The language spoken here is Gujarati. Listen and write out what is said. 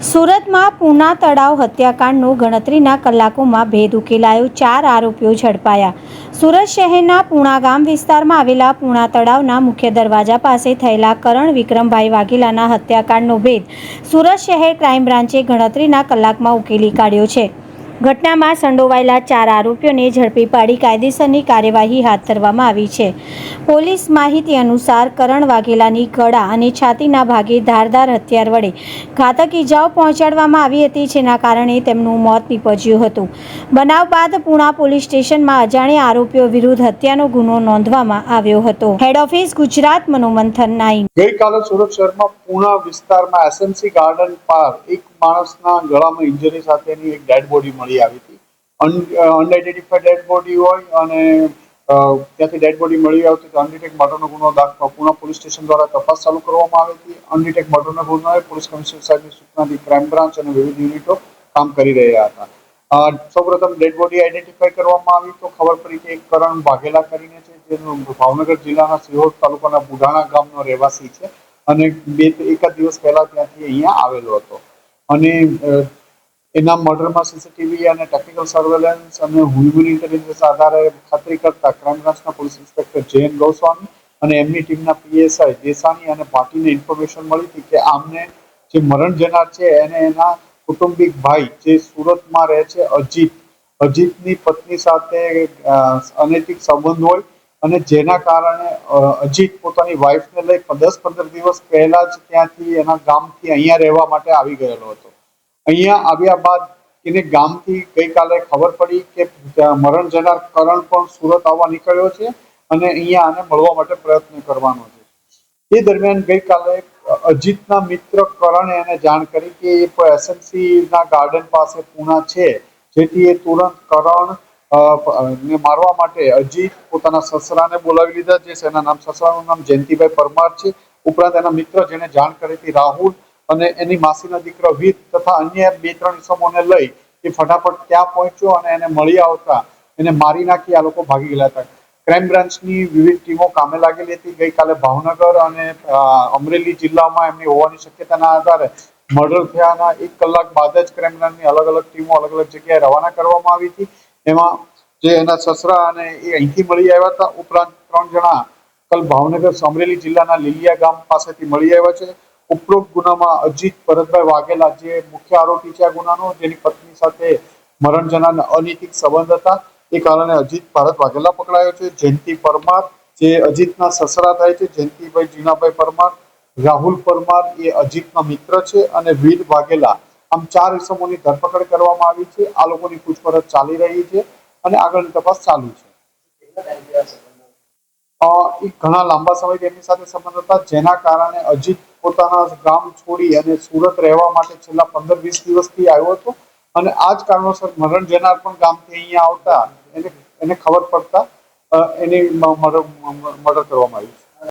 સુરતમાં પૂના તળાવ હત્યાકાંડનો ગણતરીના કલાકોમાં ભેદ ઉકેલાયો, 4 આરોપીઓ ઝડપાયા। સુરત શહેરના પૂણા ગામ વિસ્તારમાં આવેલા પૂણા તળાવના મુખ્ય દરવાજા પાસે થયેલા કરણ વિક્રમભાઈ વાઘેલાના હત્યાકાંડનો ભેદ સુરત શહેર ક્રાઇમ બ્રાન્ચે ગણતરીના કલાકમાં ઉકેલી કાઢ્યો છે। ઘટનામાં સંડોવાયેલા 4 આરોપીઓને ઝડપી પાડી કાયદેસરની કાર્યવાહી હાથ ધરવામાં આવી છે। પોલીસ માહિતી અનુસાર કરણ વાઘેલાની ગળા અને છાતીના ભાગે ધારદાર હથિયાર વડે ઘાતક ઇજાઓ પહોંચાડવામાં આવી હતી, જેના કારણે તેમનું મોત નીપજ્યું હતું। બનાવ બાદ પૂણા પોલીસ સ્ટેશનમાં અજાણ્યા આરોપીઓ વિરુદ્ધ હત્યાનો ગુનો નોંધવામાં આવ્યો હતો। હેડ ઓફિસ ગુજરાત મનોમંથન 9। ગઈકાલે સુરત શહેરમાં પૂણા વિસ્તારમાં એસએમસી ગાર્ડન પર એક માણસના ગળામાં ઇન્જરી સાથેની એક ડેડ બોડી મળી આવી હતી। અનઆઇડેન્ટિફાઈડ ડેડ બોડી હોય અને ત્યાંથી ડેડ બોડી મળી આવતી તો અનડિટેક મર્ડરનો ગુનો દાખલ પૂણા પોલીસ સ્ટેશન દ્વારા તપાસ ચાલુ કરવામાં આવી હતી। અનડિટેક મર્ડરનો ગુનો પોલીસ કમિશનર સાહેબની સૂચનાથી ક્રાઇમ બ્રાન્ચ અને વિવિધ યુનિટો કામ કરી રહ્યા હતા। સૌપ્રથમ ડેડ બોડી આઈડેન્ટિફાઈ કરવામાં આવી તો ખબર પડી કે એક કરણ વાઘેલા કરીને છે, જેનો ભાવનગર જિલ્લાના સિહોર તાલુકાના બુઢાણા ગામનો રહેવાસી છે અને એકાદ દિવસ પહેલા ત્યાંથી અહીંયા આવેલો હતો અને એના મર્ડરમાં સીસીટીવી અને ટેકનિકલ સર્વેલન્સ અને હ્યુમન ઇન્ટેલિજન્સ આધારે ખાતરી કરતા ક્રાઇમ બ્રાન્ચના પોલીસ ઇન્સ્પેક્ટર જયંત ગોસ્વામી અને એમની ટીમના પીએસઆઈ દેસાણી અને પાટીને ઇન્ફોર્મેશન મળી હતી કે આમને જે મરણ જનાર છે એને એના કુટુંબિક ભાઈ જે સુરતમાં રહે છે અજીતની પત્ની સાથે અનૈતિક સંબંધ હોય અને જેના કારણે અજીત પોતાની વાઈફને લઈ 10-15 દિવસ પહેલા જ ત્યાંથી એના ગામથી અહીંયા રહેવા માટે આવી ગયેલો હતો। અહીંયા આવ્યા બાદ એને ગામથી ગઈકાલે ખબર પડી કે મરણ જનાર કરણ પણ સુરત આવવા નીકળ્યો છે અને અહીંયા આને મળવા માટે પ્રયત્ન કરવાનો છે। એ દરમિયાન ગઈકાલે અજીતના મિત્ર કરણે એને જાણ કરી કે એ એસએમસીના ગાર્ડન પાસે પૂણા છે, જેથી એ તુરંત કરણ ને મારવા માટે અજીત પોતાના સસરાને બોલાવી લીધા છે। એના સસરાનું નામ જયંતિભાઈ પરમાર છે। ઉપરાંત એના મિત્ર જેને જાણ કરી હતી રાહુલ અને એની માસીના દીકરા વીર તથા અન્ય 2-3 ઇસમોને લઈ એ ફટાફટ ત્યાં પહોંચ્યો અને એને મળી આવતા એને મારી નાખી આ લોકો ભાગી ગયેલા હતા। ક્રાઇમ બ્રાન્ચની વિવિધ ટીમો કામે લાગેલી હતી। ગઈકાલે ભાવનગર અને અમરેલી જિલ્લામાં એમની હોવાની શક્યતાના આધારે મર્ડર થયાના 1 કલાક બાદ જ ક્રાઇમ બ્રાન્ચની અલગ અલગ ટીમો અલગ અલગ જગ્યાએ રવાના કરવામાં આવી હતી। એમાં જે એના સસરા અને એ અહીંથી મળી આવ્યા હતા, ઉપરાંત 3 જણા કલ ભાવનગર અમરેલી જિલ્લાના લીલિયા ગામ પાસેથી મળી આવ્યા છે। ઉપરોક્ત ગુનામાં અજીત ભરતભાઈ વાઘેલા જે મુખ્ય આરોપી છે આ ગુનાનો, જેની પત્ની સાથે મરણ જનારના અનૈતિક સંબંધ હતા, એ કારણે અજીત ભારત વાઘેલા પકડાયો છે। જયંતિ પરમાર જે અજીતના સસરા થાય છે, જયંતિભાઈ જીનાભાઈ પરમાર, રાહુલ પરમાર એ અજીતના મિત્ર છે અને વીર વાઘેલા, આમ 4 ઇસમોની ધરપકડ કરવામાં આવી છે। આ લોકોની પૂછપરછ ચાલી રહી છે અને આગળની તપાસ ચાલુ છે। એ ઘણા લાંબા સમયથી એમની સાથે સંબંધ હતા, જેના કારણે અજીત પોતાના ગામ છોડી અને સુરત રહેવા માટે છેલ્લા 15-20 દિવસથી આવ્યો હતો અને આ જ કારણોસર મરણ જનાર પણ ગામથી અહીંયા આવતા એને ખબર પડતા એની મર્ડર કરવામાં આવ્યું છે।